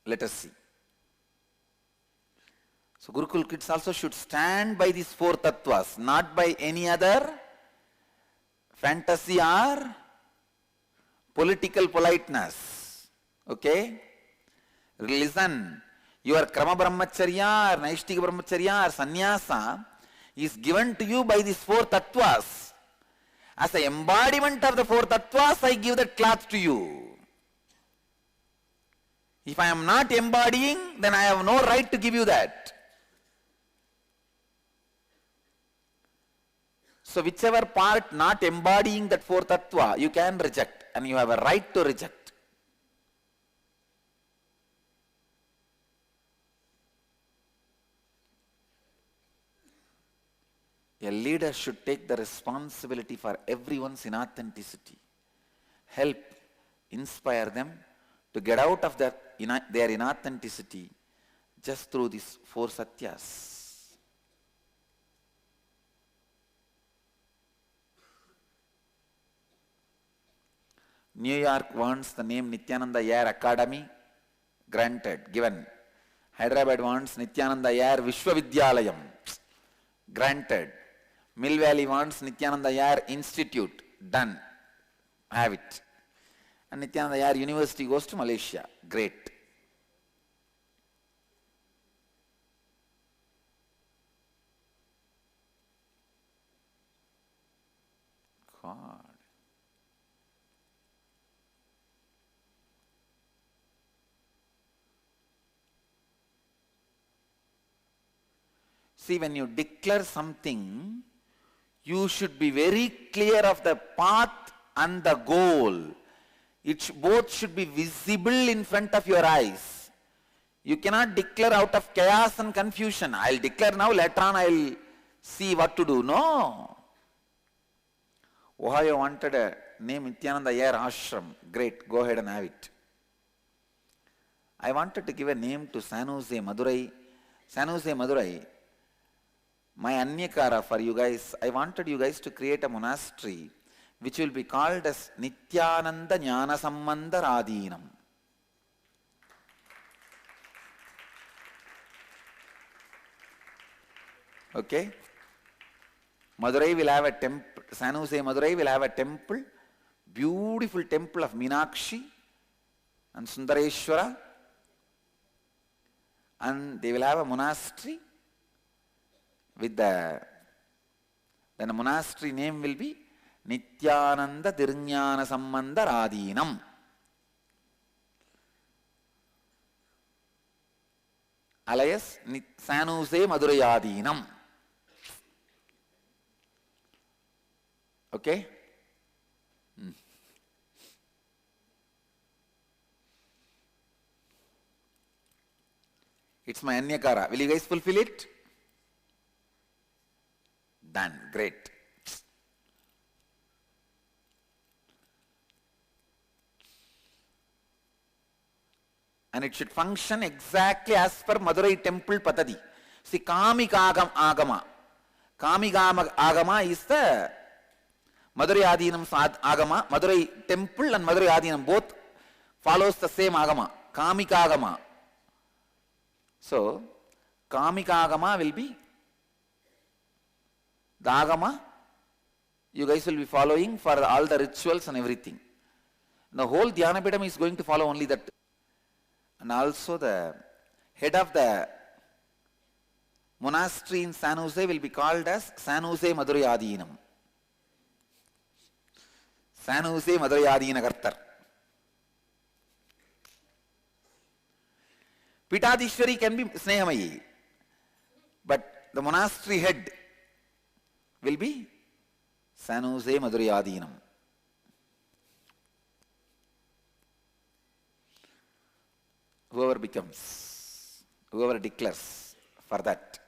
Let us see. So Gurukul kids also should stand by these four tattvas, not by any other fantasy or political politeness. Okay? Listen, your Krama Brahmacharya or Naishtika Brahmacharya or Sannyasa is given to you by these four tattvas. As an embodiment of the four tattvas, I give that cloth to you. If I am not embodying, then I have no right to give you that. So whichever part not embodying that four tattva, you can reject, and you have a right to reject. A leader should take the responsibility for everyone's inauthenticity. Help, inspire them to get out of their inauthenticity just through these four satyas. New York wants the name Nityananda Ayer Academy, granted, given. Hyderabad wants Nityananda Ayer Vishwavidyalayam, granted. Mill Valley wants Nityananda Ayer Institute, done, have it. And Nityananda Ayer University goes to Malaysia, great. God. See, when you declare something, you should be very clear of the path and the goal. Both should be visible in front of your eyes. You cannot declare out of chaos and confusion. I'll declare now, later on I'll see what to do. No. Ohio wanted a name Nityananda Ayer Ashram. Great, go ahead and have it. I wanted to give a name to San Jose Madurai. San Jose Madurai, my Anyakara for you guys, I wanted you guys to create a monastery which will be called as Nityananda Jnana Sambandha Radhinam. Okay? Madurai will have a temple, San Jose Madurai will have a temple, beautiful temple of Meenakshi and Sundareshwara, and they will have a monastery with then the monastery name will be Nityananda Tirjnana Sambandha Radhinam. Alias San Jose Madurai Adhinam. Okay? It's my Anyakara. Will you guys fulfill it? Done. Great. And it should function exactly as per Madurai temple Patadi. See, Kamika Agama. Kamika Agama is the Madurai Adhinam Agama. Madurai temple and Madurai Adhinam both follows the same Agama. Kamika Agama. So, Kamika Agama will be the Agama you guys will be following for all the rituals and everything. The whole Dhyanapeetham is going to follow only that. And also the head of the monastery in San Jose will be called as San Jose Madurai Adhinam. San Jose Madurai Adhinakartar. Pitadishwari can be Snehamayi, but the monastery head will be San Jose Madurai Adhinam. Whoever becomes, whoever declares for that.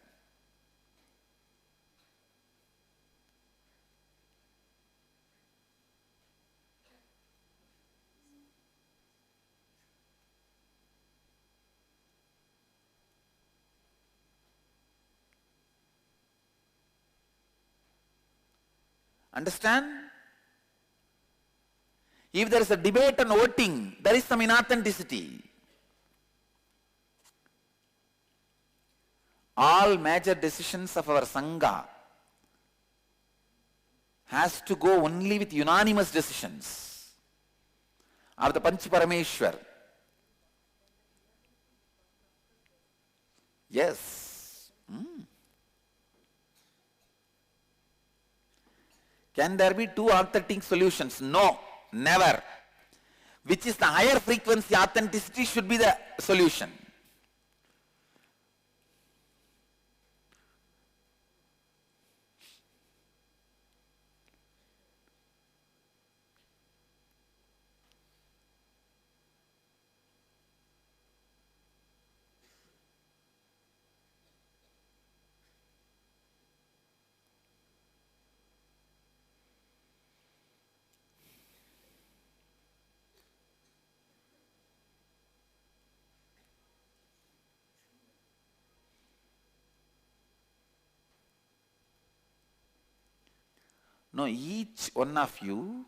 Understand? If there is a debate and voting, there is some inauthenticity. all major decisions of our Sangha has to go only with unanimous decisions of the Panch Parameshwar. Yes. Can there be two authentic solutions? No, never. Which is the higher frequency authenticity should be the solution. No, each one of you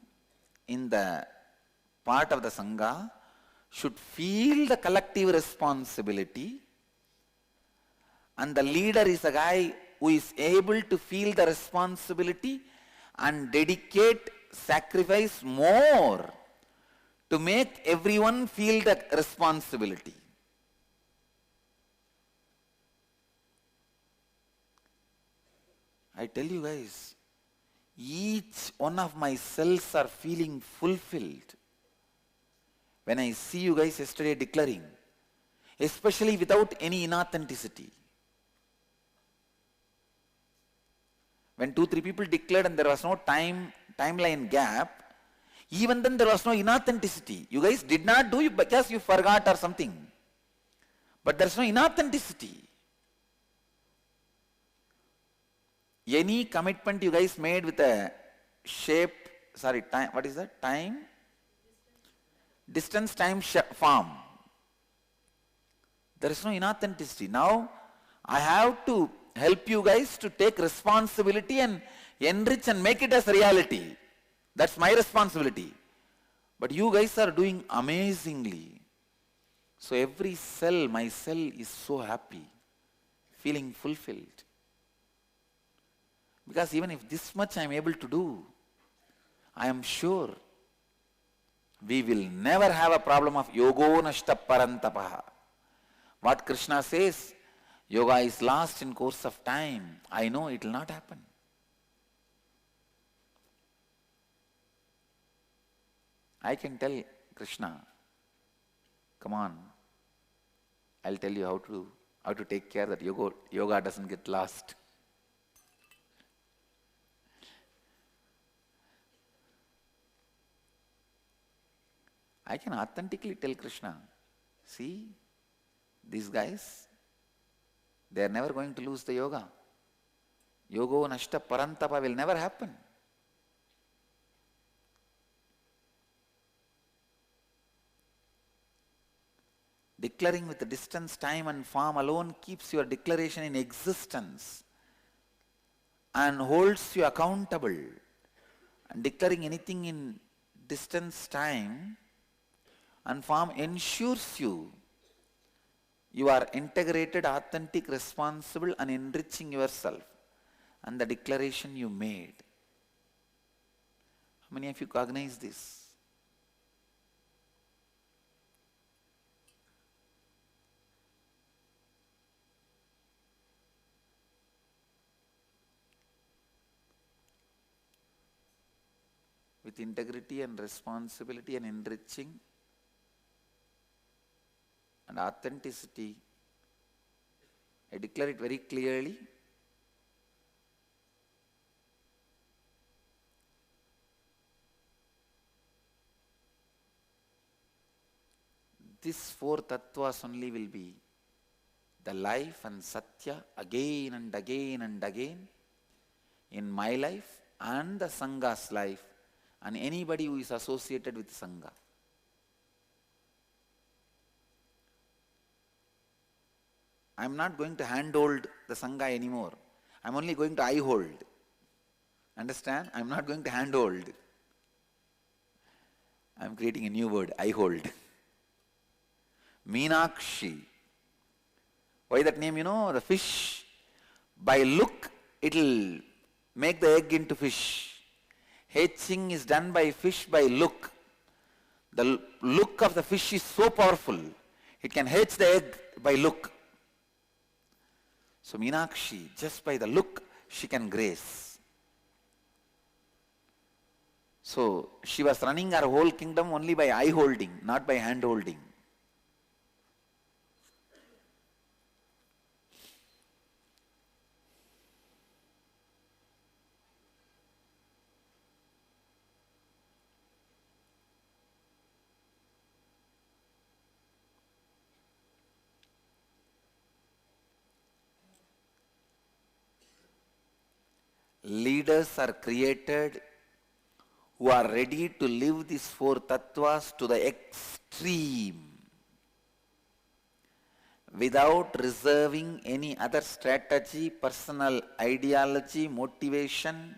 in the part of the Sangha should feel the collective responsibility, and the leader is a guy who is able to feel the responsibility and dedicate, sacrifice more to make everyone feel the responsibility. I tell you guys, each one of my cells are feeling fulfilled when I see you guys yesterday declaring, especially without any inauthenticity. When 2-3 people declared and there was no timeline gap, even then there was no inauthenticity. You guys did not do it because you forgot or something. But there's no inauthenticity. Any commitment you guys made with a time, what is that? Distance, time, form. There is no inauthenticity. Now, I have to help you guys to take responsibility and enrich and make it as a reality. That's my responsibility. But you guys are doing amazingly. So every cell, my cell is so happy, feeling fulfilled. Because even if this much I am able to do, I am sure we will never have a problem of yogo nashta parantapaha. What Krishna says, yoga is lost in course of time. I know it will not happen. I can tell Krishna, come on, I'll tell you how to take care that yoga doesn't get lost. I can authentically tell Krishna, see, these guys, they are never going to lose the yoga. Yogo nashta parantapa will never happen. Declaring with the distance, time and form alone keeps your declaration in existence and holds you accountable. And declaring anything in distance, time and form ensures you are integrated, authentic, responsible and enriching yourself and the declaration you made. How many of you cognize this? With integrity and responsibility and enriching and authenticity, I declare it very clearly. These 4 tattvas only will be the life and satya again and again and again in my life and the Sangha's life and anybody who is associated with Sangha. I am not going to handhold the Sangha anymore. I am only going to eye hold. Understand? I am not going to handhold. I am creating a new word, eye hold. Meenakshi, Why that name? The fish, by look, it will make the egg into fish. Hatching is done by fish by look. The look of the fish is so powerful, it can hatch the egg by look. So Meenakshi, just by the look, she can grace. So she was running her whole kingdom only by eye holding, not by hand holding. Leaders are created who are ready to live these four tattvas to the extreme without reserving any other strategy, personal ideology, motivation,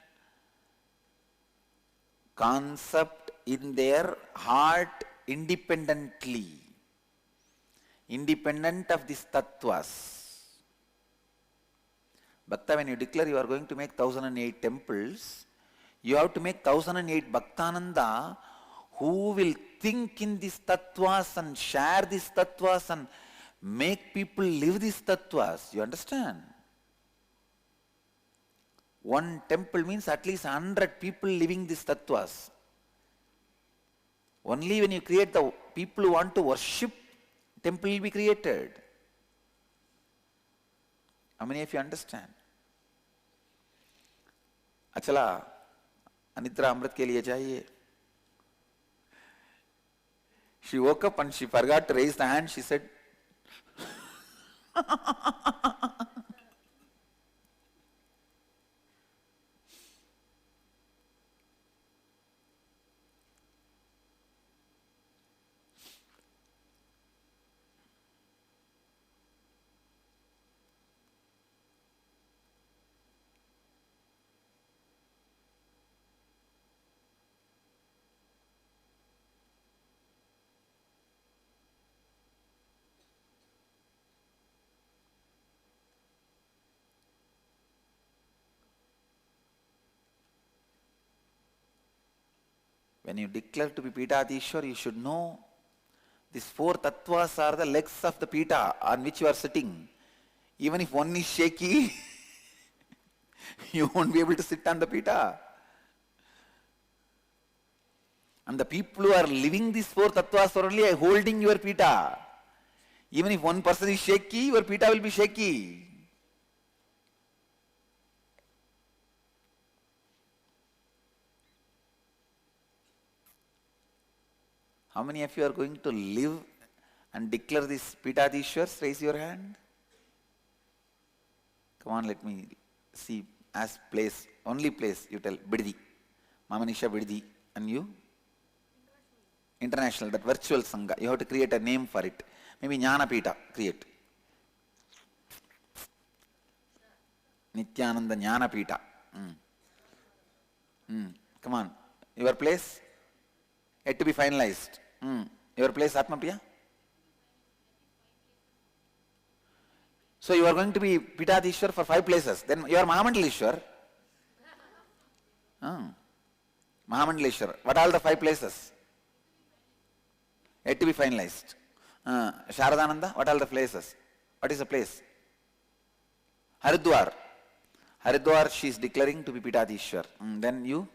concept in their heart independently, independent of these tattvas. Bhakta, when you declare you are going to make 1008 temples, you have to make 1008 Bhaktananda who will think in these tattvas and share these tattvas and make people live these tattvas. You understand? One temple means at least 100 people living these tattvas. Only when you create the people who want to worship, temple will be created. How many of you understand? Achala, Anitra Amrit ke liye chahiye. She woke up and she forgot to raise the hand. She said, when you declare to be Pitadishwar, you should know these four tattvas are the legs of the Pita on which you are sitting. Even if one is shaky, you won't be able to sit on the Pita. And the people who are living these four tattvas are only holding your Pita. Even if one person is shaky, your Pita will be shaky. How many of you are going to live and declare this Pitadishwars? Raise your hand. Come on, let me see. As place, only place, you tell. Biddi. Mamanisha Biddi. And you? International, that virtual Sangha. You have to create a name for it. Maybe Jnana Pita. Create. Nityananda Jnana Pita. Come on. Your place? Yet to be finalized. Your place, Atmapriya? So you are going to be Pitadishwar for 5 places. Then you are Mahamandaleshwar. Mahamandaleshwar. What are all the 5 places? Yet to be finalized. Sharadananda, what are the places? What is the place? Haridwar. Haridwar, she is declaring to be Pitadishwar. Then you?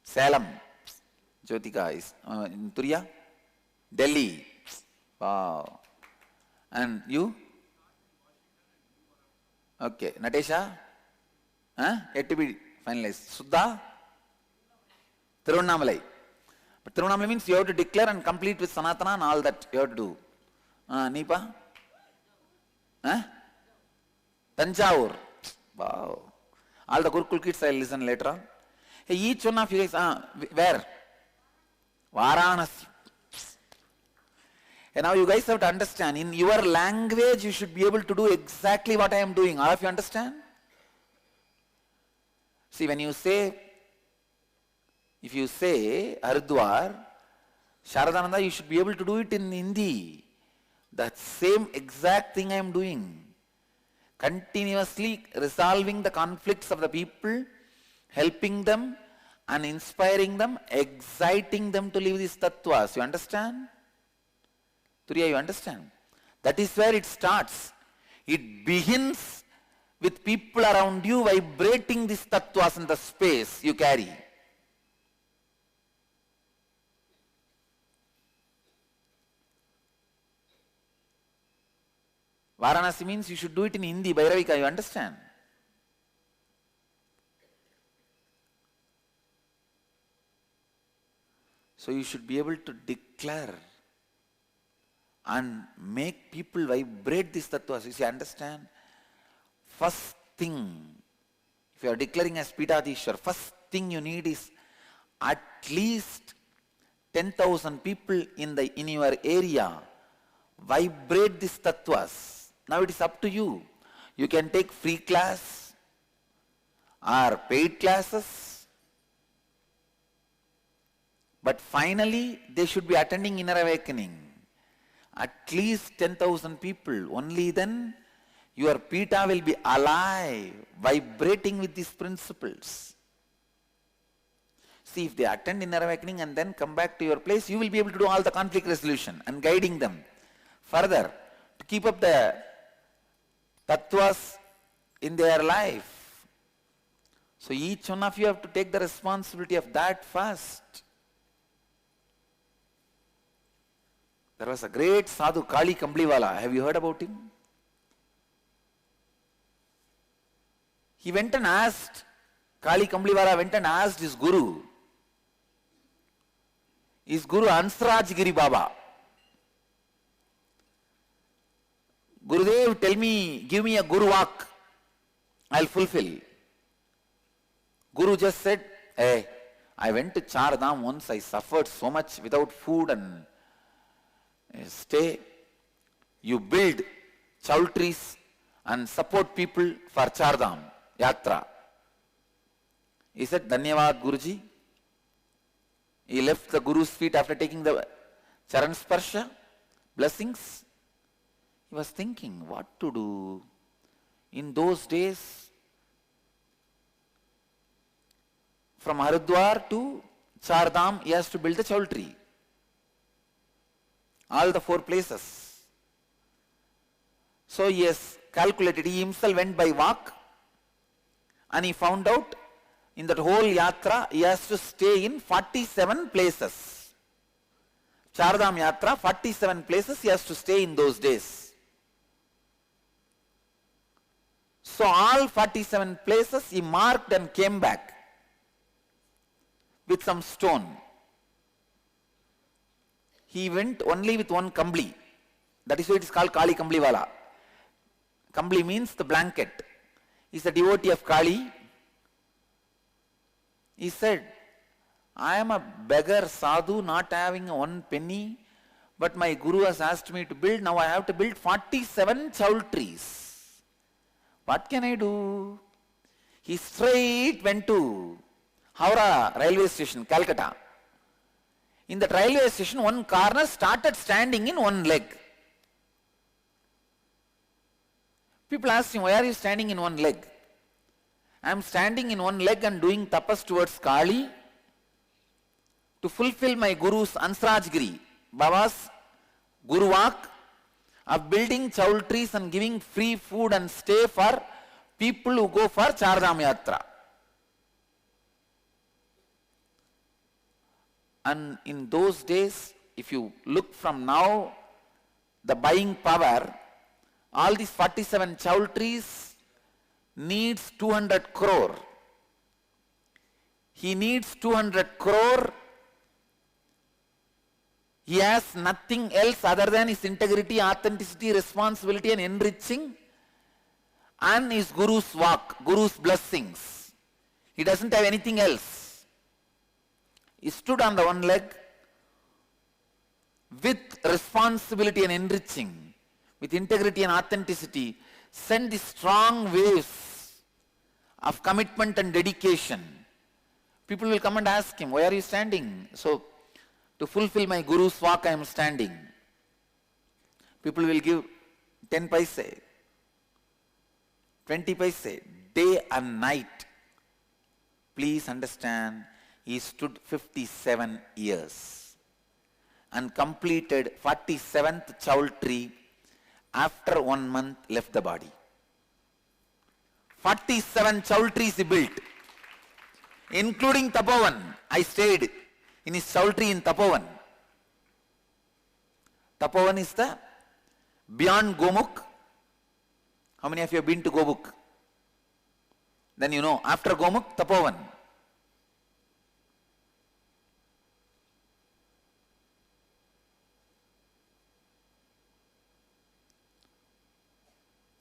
Salem. Jyotika is in Turiya? Delhi. Wow. And you? Okay. Natesha? Yet to be finalized. Suddha? Tiruvannamalai. But Tiruvannamalai means you have to declare and complete with Sanatana and all that you have to do. Nipa? Tanjavur. Wow. All the Gurukul kids I will listen later on. Hey, each one of you guys, where? Varanasi. And now you guys have to understand, in your language you should be able to do exactly what I am doing. All of you understand? See, when you say, if you say Haridwar, Sharadananda, you should be able to do it in Hindi. The same exact thing I am doing. Continuously resolving the conflicts of the people, helping them and inspiring them, exciting them to live these tattvas. You understand? Turiya, you understand? That is where it starts. It begins with people around you vibrating these tattvas in the space you carry. Varanasi means you should do it in Hindi, Bhairavika, you understand? So you should be able to declare and make people vibrate these tattvas. You see, understand? First thing, if you are declaring as Pitadishwar, first thing you need is at least 10,000 people in your area vibrate these tattvas. Now it is up to you. You can take free class or paid classes. But finally, they should be attending inner awakening. At least 10,000 people. Only then your Pita will be alive, vibrating with these principles. See, if they attend inner awakening and then come back to your place, you will be able to do all the conflict resolution and guiding them further to keep up the tattvas in their life. So each one of you have to take the responsibility of that first. There was a great sadhu, Kali Kambliwala. Have you heard about him? He went and asked, Kali Kambliwala went and asked his guru Ansraj Giri Baba, Gurudev, tell me, give me a Guru Vak, I'll fulfill. Guru just said, hey, I went to Char Dham once, I suffered so much without food and stay. You build chowtries and support people for Char Dham Yatra. He said, Dhanyavad Guruji. He left the Guru's feet after taking the Charan Sparsha, blessings. He was thinking what to do. In those days, from Haridwar to Char Dham, he has to build the chowtry. All the 4 places. So he has calculated, he himself went by walk and he found out in that whole yatra he has to stay in 47 places. Char Dham Yatra, 47 places he has to stay in those days. So all 47 places he marked and came back with some stone. He went only with one kambli. That is why it is called Kali Kambliwala. Kambli means the blanket. He is a devotee of Kali. He said, I am a beggar sadhu, not having one penny, but my guru has asked me to build. Now I have to build 47 chowtries. What can I do? He straight went to Howrah railway station, Calcutta. In the railway station, one corner started standing in one leg. People asked him, why are you standing in one leg? I am standing in one leg and doing tapas towards Kali to fulfill my Guru's Ansrajgiri, Baba's Guru Vak of building chowtries and giving free food and stay for people who go for Char Dham Yatra. And in those days, if you look from now, the buying power, all these 47 chowtries needs 200 crore. He needs 200 crore. He has nothing else other than his integrity, authenticity, responsibility and enriching and his Guru's walk, Guru's blessings. He doesn't have anything else. He stood on the one leg with responsibility and enriching, with integrity and authenticity, send the strong waves of commitment and dedication. People will come and ask him, why are you standing? So, to fulfill my Guru's walk, I am standing. People will give 10 paise, 20 paise, day and night. Please understand, he stood 57 years and completed 47th Chaultri. After 1 month, left the body. 47 Chaultris he built, including Tapovan. I stayed in his Chaultri in Tapovan. Tapovan is the beyond Gomukh. How many of you have been to Gomukh? Then you know, after Gomukh, Tapovan.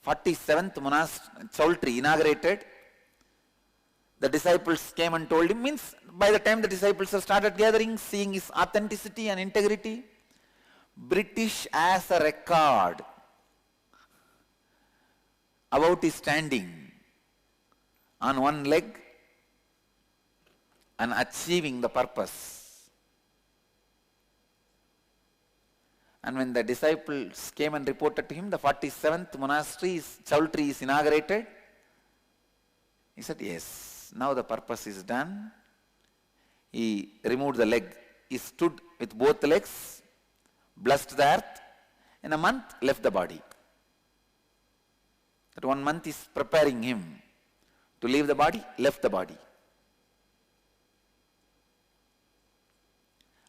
"47th Chaultri inaugurated." The disciples came and told him, means by the time the disciples have started gathering, seeing his authenticity and integrity, British has a record about his standing on one leg and achieving the purpose. And when the disciples came and reported to him, the 47th Chaultri is inaugurated, he said, yes, now the purpose is done. He removed the leg. He stood with both legs, blessed the earth. In a month, left the body. That 1 month is preparing him to leave the body, left the body.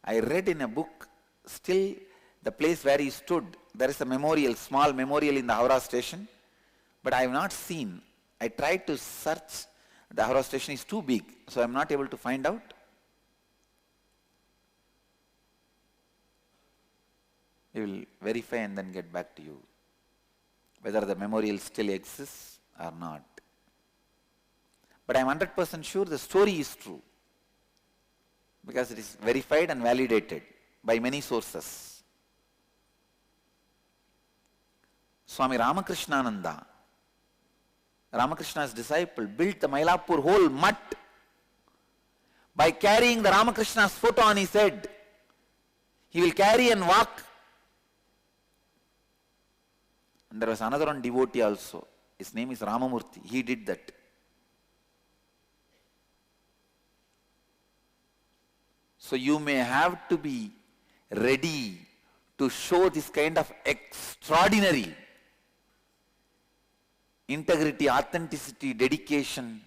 I read in a book, still the place where he stood, there is a memorial, small memorial in the Howrah station, but I have not seen. I tried to search, the Howrah station is too big, so I am not able to find out. We will verify and then get back to you whether the memorial still exists or not. But I am 100% sure the story is true, because it is verified and validated by many sources. Swami Ramakrishnananda, Ramakrishna's disciple, built the Mylapore whole mutt by carrying the Ramakrishna's photo on his head. He will carry and walk. And there was another one devotee also. His name is Ramamurthy. He did that. So you may have to be ready to show this kind of extraordinary integrity, authenticity, dedication,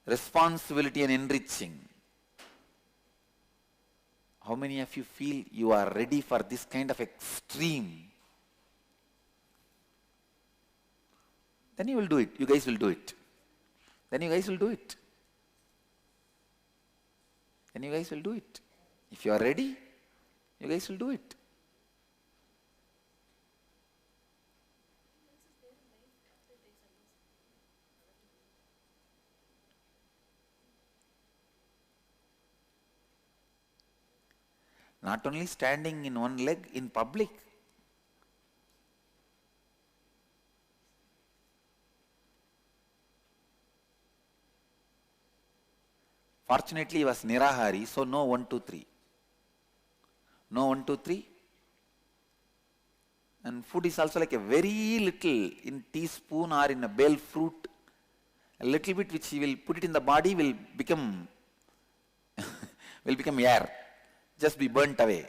responsibility and enriching. How many of you feel you are ready for this kind of extreme? Then you will do it. You guys will do it. Then you guys will do it. Then you guys will do it. If you are ready, you guys will do it. Not only standing in one leg in public. Fortunately, he was Nirahari, so no 1, 2, 3. No 1, 2, 3. And food is also like a very little in teaspoon or in a bale fruit. A little bit which he will put it in the body will become air. Just be burnt away.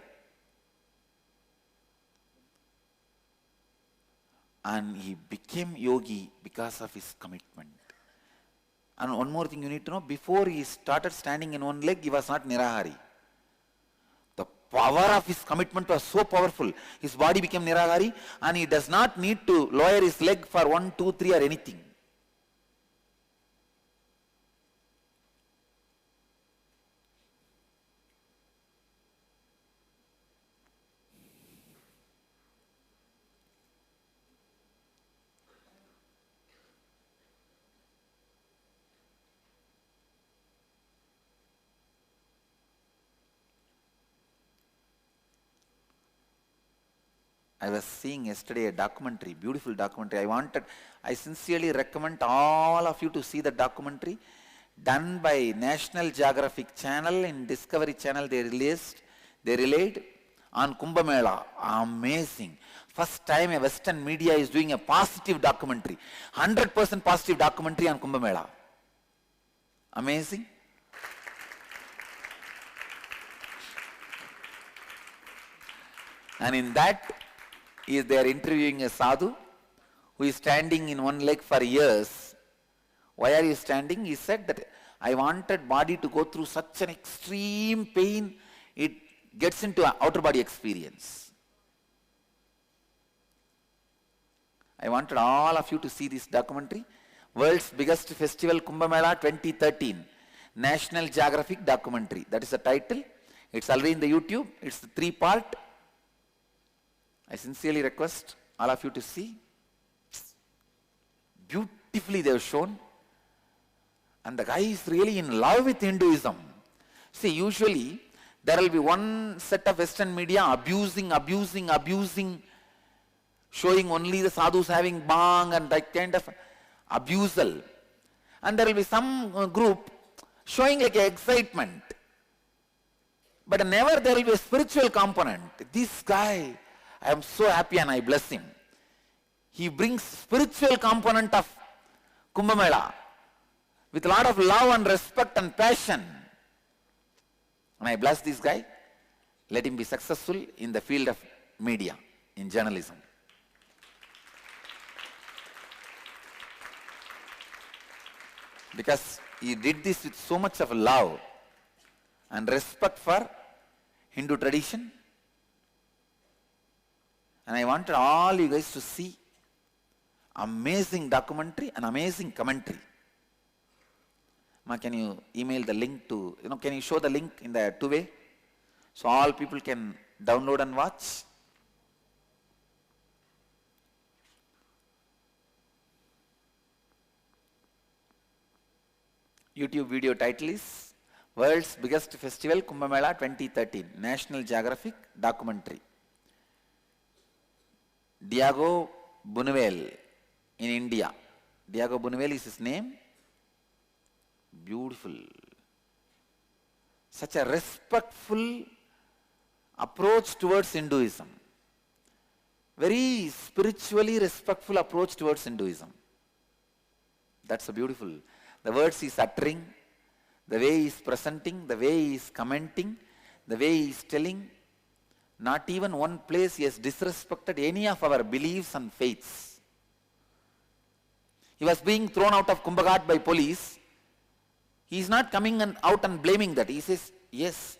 And he became yogi because of his commitment. And one more thing you need to know, before he started standing in one leg, he was not Nirahari. The power of his commitment was so powerful. His body became Nirahari and he does not need to lower his leg for 1, 2, 3 or anything. I was seeing yesterday a documentary, beautiful documentary. I sincerely recommend all of you to see the documentary done by National Geographic Channel. In Discovery Channel they relayed on Kumbh Mela. Amazing. First time a Western media is doing a positive documentary. 100% positive documentary on Kumbh Mela. Amazing. And in that, they are interviewing a sadhu who is standing in one leg for years. Why are you standing? He said that I wanted body to go through such an extreme pain, it gets into an outer body experience. I wanted all of you to see this documentary. World's biggest festival, Kumbh Mela 2013. National Geographic documentary. That is the title. It's already in the YouTube. It's the 3-part. I sincerely request all of you to see. Beautifully they have shown. And the guy is really in love with Hinduism. See, usually there will be one set of Western media abusing, showing only the sadhus having bhang and that kind of abusal. And there will be some group showing like excitement. But never there will be a spiritual component. This guy, I am so happy and I bless him. He brings spiritual component of Kumbh Mela with a lot of love and respect and passion. And I bless this guy. Let him be successful in the field of media, in journalism. Because he did this with so much of love and respect for Hindu tradition. And I wanted all you guys to see amazing documentary and amazing commentary. Ma, can you email the link to, can you show the link in the two-way? So all people can download and watch. YouTube video title is World's Biggest Festival Kumbh Mela 2013. National Geographic documentary. Diego Buñuel in India. Diego Buñuel is his name. Beautiful. Such a respectful approach towards Hinduism. Very spiritually respectful approach towards Hinduism. That's so beautiful. The words he is uttering, the way he is presenting, the way he is commenting, the way he is telling. Not even one place he has disrespected any of our beliefs and faiths. He was being thrown out of Kumbh Ghat by police. He is not coming out and blaming that. He says, yes,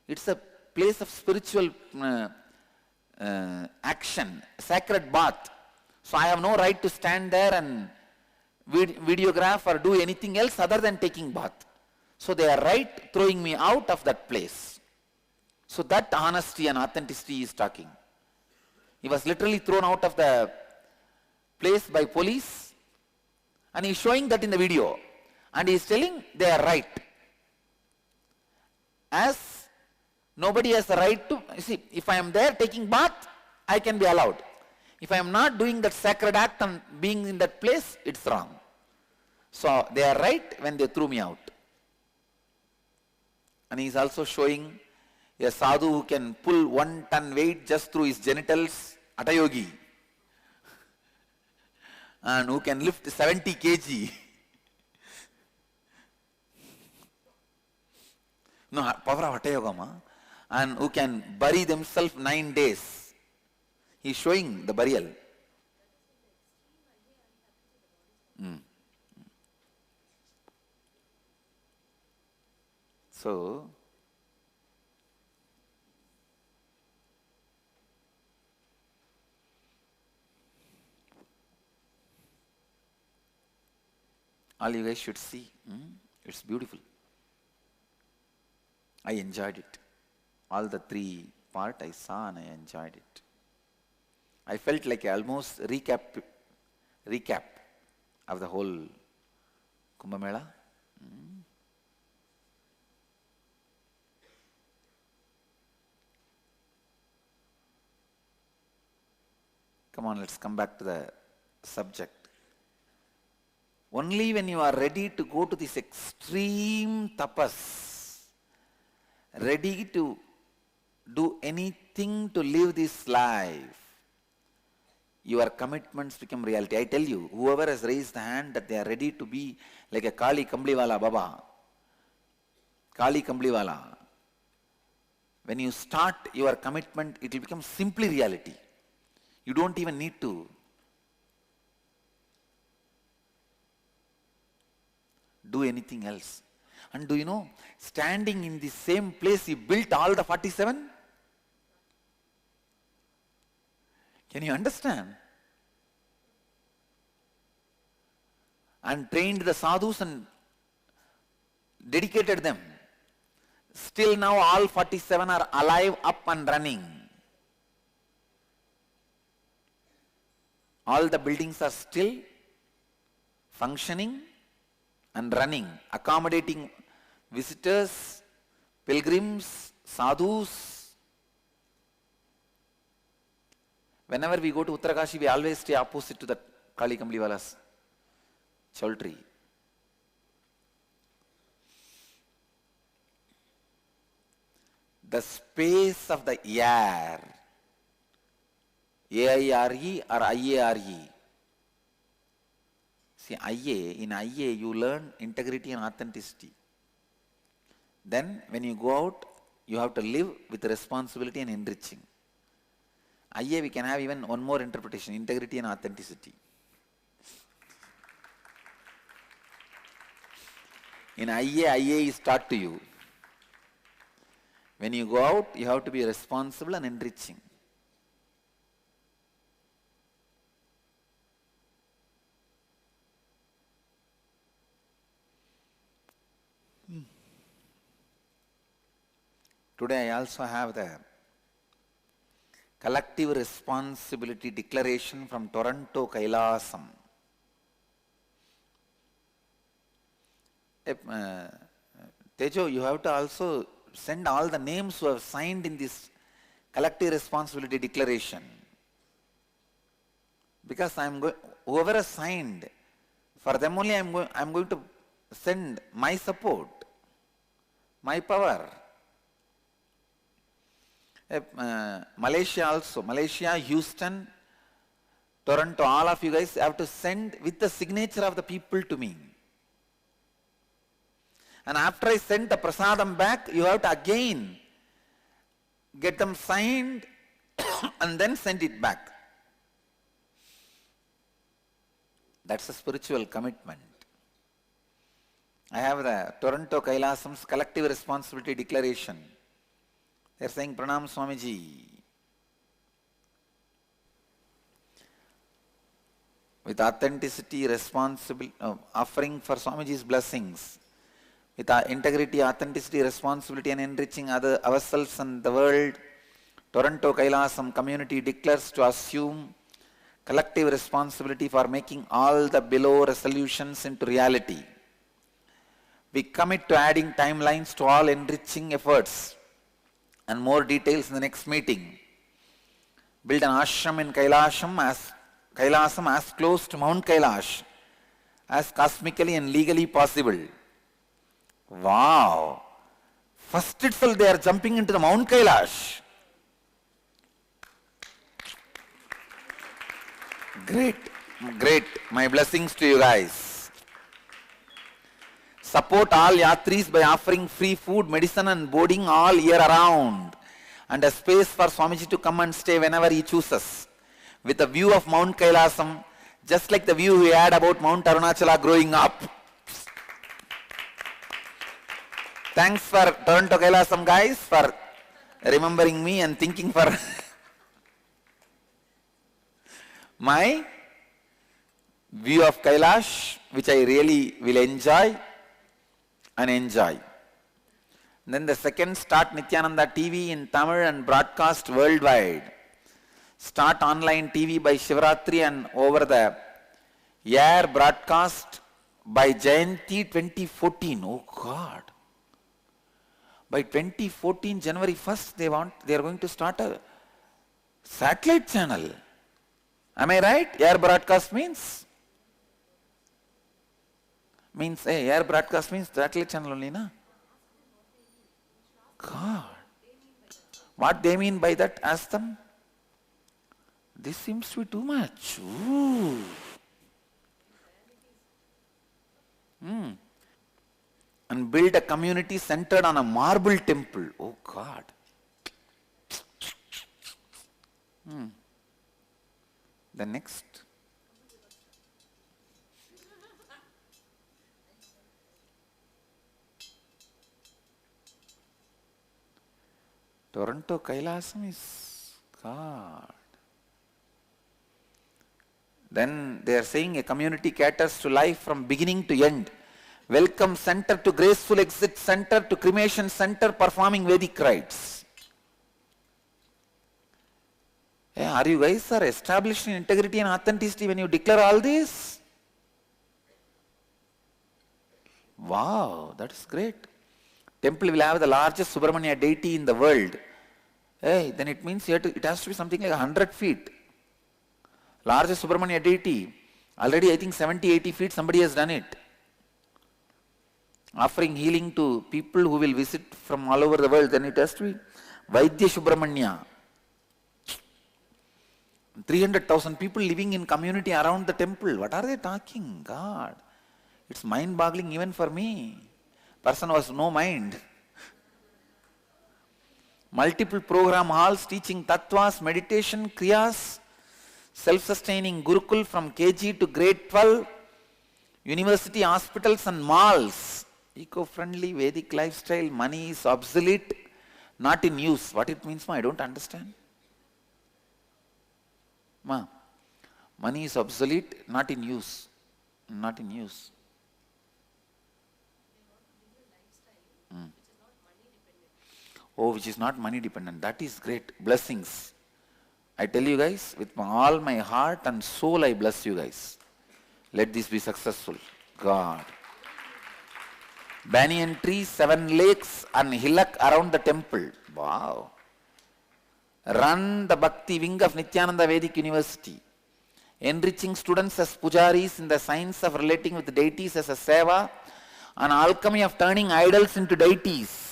it's a place of spiritual action, sacred bath. So I have no right to stand there and videograph or do anything else other than taking bath. So they are right throwing me out of that place. So that honesty and authenticity he is talking. He was literally thrown out of the place by police and he is showing that in the video. And he is telling they are right. As nobody has the right to, see, if I am there taking bath, I can be allowed. If I am not doing that sacred act and being in that place, it's wrong. So they are right when they threw me out. And he is also showing a sadhu who can pull 1 ton weight just through his genitals, Atayogi. And who can lift 70 kg. No, power of Hatha Yoga, and who can bury themselves 9 days. He is showing the burial. So, all you guys should see. It's beautiful. I enjoyed it. All the 3 parts I saw and I enjoyed it. I felt like almost recap of the whole Kumbh Mela. Come on, let's come back to the subject. Only when you are ready to go to this extreme tapas, ready to do anything anything to live this life, your commitments become reality. I tell you, whoever has raised the hand that they are ready to be like a Kali Kambliwala Baba, Kali Kambliwala, when you start your commitment, it will become simply reality. You don't even need to do anything else. And do you know, standing in the same place you built all the 47? Can you understand? And trained the sadhus and dedicated them. Still now all 47 are alive, up and running. All the buildings are still functioning and running, accommodating visitors, pilgrims, sadhus. Whenever we go to Uttarakashi, we always stay opposite to the Kali Kambliwala's chowltry. The space of the air, A-I-R-E or I-A-R-E. See, in IA you learn integrity and authenticity. Then when you go out, you have to live with responsibility and enriching. IA we can have even one more interpretation, integrity and authenticity. In IA is taught to you. When you go out, you have to be responsible and enriching. Today I also have the collective responsibility declaration from Toronto Kailasam. Tejo, you have to also send all the names who have signed in this collective responsibility declaration. Because whoever has signed, for them only I'm going to send my support, my power. Malaysia also, Malaysia, Houston, Toronto, all of you guys have to send with the signature of the people to me. And after I send the prasadam back, you have to again get them signed and then send it back. That's a spiritual commitment. I have the Toronto Kailasam's collective responsibility declaration. They are saying, Pranam Swamiji. With authenticity, offering for Swamiji's blessings. With our integrity, authenticity, responsibility and enriching ourselves and the world, Toronto Kailasam community declares to assume collective responsibility for making all the below resolutions into reality. We commit to adding timelines to all enriching efforts and more details in the next meeting. Build an ashram in Kailasam as close to Mount Kailash as cosmically and legally possible. Wow! First itself they are jumping into the Mount Kailash. Great, great. My blessings to you guys. Support all yatris by offering free food, medicine and boarding all year around. And a space for Swamiji to come and stay whenever he chooses. With a view of Mount Kailasam, just like the view we had about Mount Arunachala growing up. Thanks for Toronto Kailasam guys for remembering me and thinking for my view of Kailash, which I really will enjoy and enjoy. And then the second, start Nityananda TV in Tamil and broadcast worldwide. Start online TV by Shivaratri and over the air broadcast by Jayanti 2014. Oh God. By 2014, January 1st, they are going to start a satellite channel. Am I right? Air broadcast means? Air broadcast means satellite channel only, na? God. What they mean by that? Ask them. This seems to be too much. Ooh. And build a community centered on a marble temple. Oh God. The next. Toronto Kailasam is God. Then they are saying a community caters to life from beginning to end. Welcome center to graceful exit center to cremation center performing Vedic rites. Are you guys are establishing integrity and authenticity when you declare all this? Wow, that is great. Temple will have the largest Subramanya deity in the world. Hey, then it means it has to be something like 100 feet. Largest Subramanya deity. Already I think 70, 80 feet somebody has done it. Offering healing to people who will visit from all over the world. Then it has to be Vaidya Subramanya. 300,000 people living in community around the temple. What are they talking? God. It's mind-boggling even for me. Person was no mind. Multiple program halls teaching tattvas, meditation, kriyas, self-sustaining Gurukul from KG to grade 12, university, hospitals and malls. Eco-friendly Vedic lifestyle, money is obsolete, not in use. What it means, ma? I don't understand. Ma, money is obsolete, not in use. Not in use. Oh, which is not money dependent. That is great. Blessings. I tell you guys, with all my heart and soul, I bless you guys. Let this be successful. God. Banyan trees, 7 lakes and hillock around the temple. Wow. Run the Bhakti wing of Nityananda Vedic University. Enriching students as pujaris in the science of relating with deities as a seva and alchemy of turning idols into deities.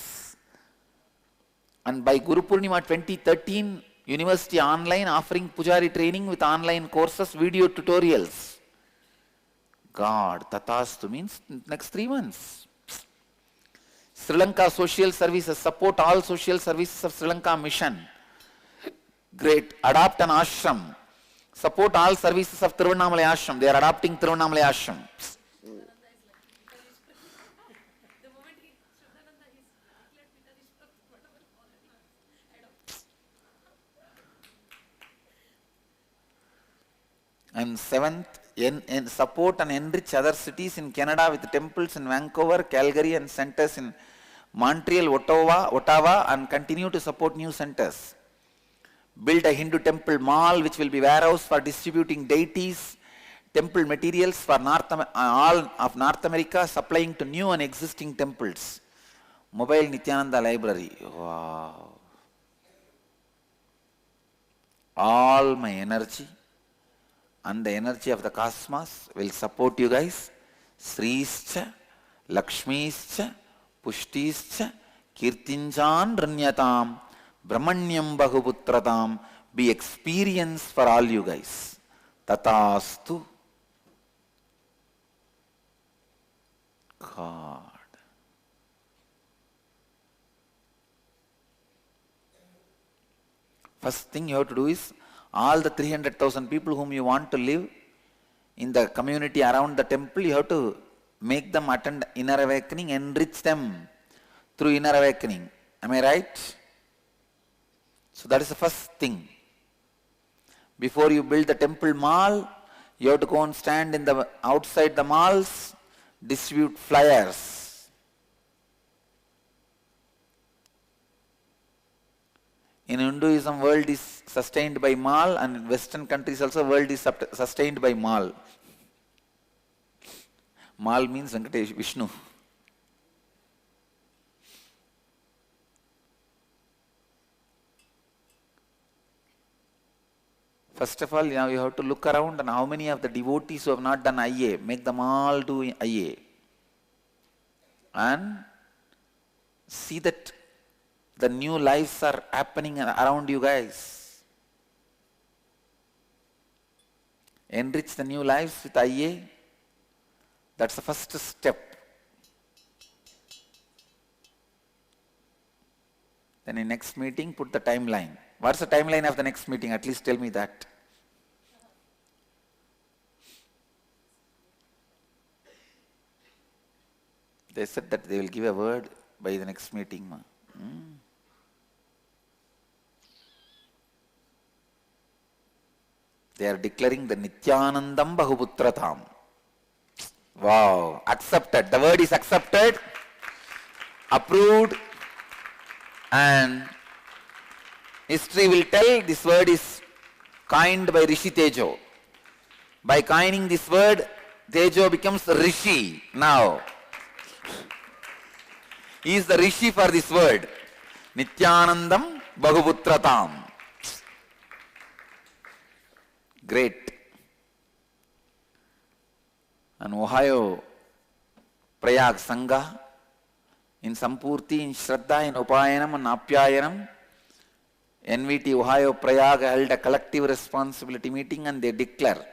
And by Guru Purnima 2013, University Online offering Pujari training with online courses, video tutorials. God, Tatastu means next 3 months. Sri Lanka Social Services, support all social services of Sri Lanka Mission. Great. Adopt an ashram. Support all services of Tiruvannamalai ashram. They are adopting Tiruvannamalai ashram. And 7th, support and enrich other cities in Canada with temples in Vancouver, Calgary and centers in Montreal, Ottawa and continue to support new centers. Build a Hindu temple mall which will be warehouse for distributing deities, temple materials for all of North America, supplying to new and existing temples. Mobile Nityananda Library. Wow. All my energy and the energy of the cosmos will support you guys. Srischa, Lakshmischa, Pushtischa, Kirtinjan Ranyatam, Brahmanyam Bahuputratam be experience for all you guys. Tatastu. God. First thing you have to do is all the 300,000 people whom you want to live in the community around the temple, you have to make them attend inner awakening, enrich them through inner awakening. Am I right? So that is the first thing. Before you build the temple mall, you have to go and stand in the outside the malls, distribute flyers. In Hinduism, world is sustained by mall, and in Western countries also world is sustained by mall. Mall means Venkatesh, Vishnu. First of all, now you have to look around and how many of the devotees who have not done IA, make them all do IA. And see that the new lives are happening around you guys. Enrich the new lives with IA. That's the first step. Then in next meeting, put the timeline. What's the timeline of the next meeting? At least tell me that. They said that they will give a word by the next meeting. They are declaring the Nityanandam Bahuputratam. Wow, accepted. The word is accepted, approved, and history will tell this word is coined by Rishi Tejo. By coining this word, Tejo becomes Rishi now. He is the Rishi for this word. Nityanandam Bahuputratam. Great. And Ohio Prayag Sangha, in Sampurti, in Shraddha, in Upayanam and Apyayanam, NVT Ohio Prayag held a collective responsibility meeting and they declare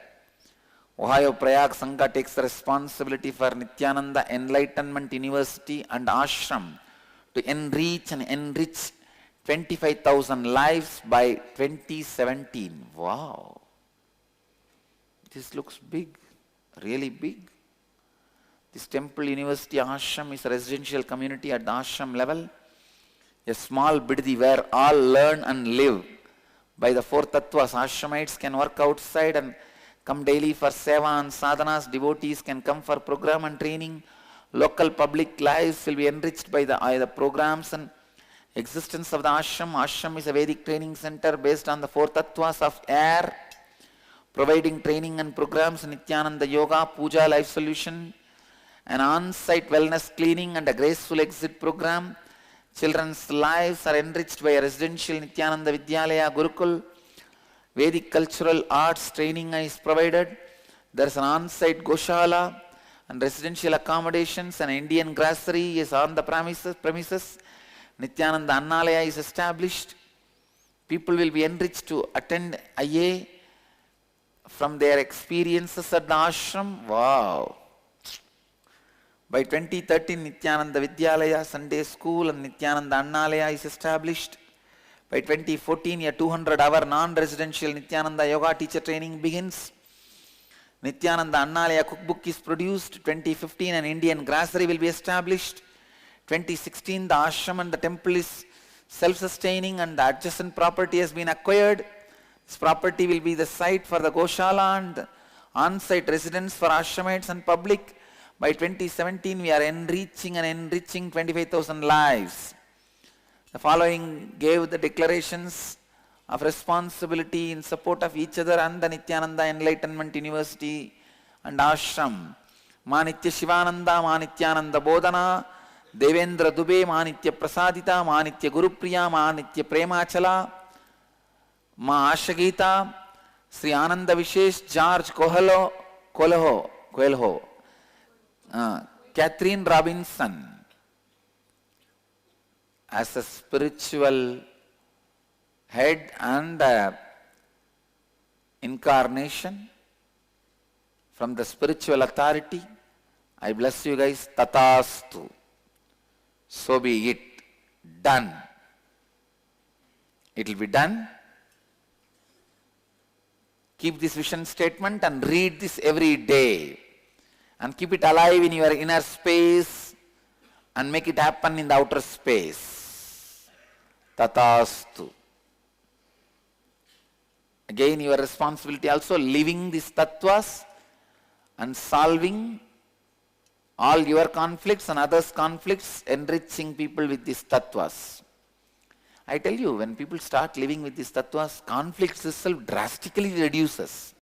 Ohio Prayag Sangha takes the responsibility for Nityananda Enlightenment University and Ashram to enrich and enrich 25,000 lives by 2017. Wow. This looks big, really big. This Temple University Ashram is a residential community at the ashram level, a small biddi where all learn and live by the four tattvas. Ashramites can work outside and come daily for seva and sadhanas. Devotees can come for program and training. Local public lives will be enriched by the programs and existence of the ashram. Ashram is a Vedic training center based on the four tattvas of air, providing training and programs, Nityananda Yoga, Puja, Life Solution, an on-site wellness cleaning and a graceful exit program. Children's lives are enriched by a residential Nityananda Vidyalaya Gurukul. Vedic cultural arts training is provided. There is an on-site Goshala and residential accommodations. An Indian grocery is on the premises. Nityananda Annalaya is established. People will be enriched to attend IA from their experiences at the ashram. Wow. By 2013, Nityananda Vidyalaya Sunday School and Nityananda Annalaya is established. By 2014, a 200-hour non-residential Nityananda Yoga teacher training begins. Nityananda Annalaya cookbook is produced. 2015, an Indian grocery will be established. 2016, the ashram and the temple is self-sustaining and the adjacent property has been acquired. This property will be the site for the Goshala and on-site residence for ashramites and public. By 2017, we are enriching 25,000 lives. The following gave the declarations of responsibility in support of each other and the Nityananda Enlightenment University and Ashram. Manitya Shivananda, Manityananda Bodhana, Devendra Dubey, Manitya Prasadita, Manitya Gurupriya, Manitya Premachala, Ma Ashagita, Sri Ananda Vishesh, George Coelho, Catherine Robinson, as a spiritual head and incarnation from the spiritual authority. I bless you guys. Tatastu. So be it. Done. It will be done. Keep this vision statement and read this every day. And keep it alive in your inner space and make it happen in the outer space. Tatastu. Again, your responsibility also living these tattvas and solving all your conflicts and others' conflicts, enriching people with these tattvas. I tell you, when people start living with these tattvas, conflicts itself drastically reduces.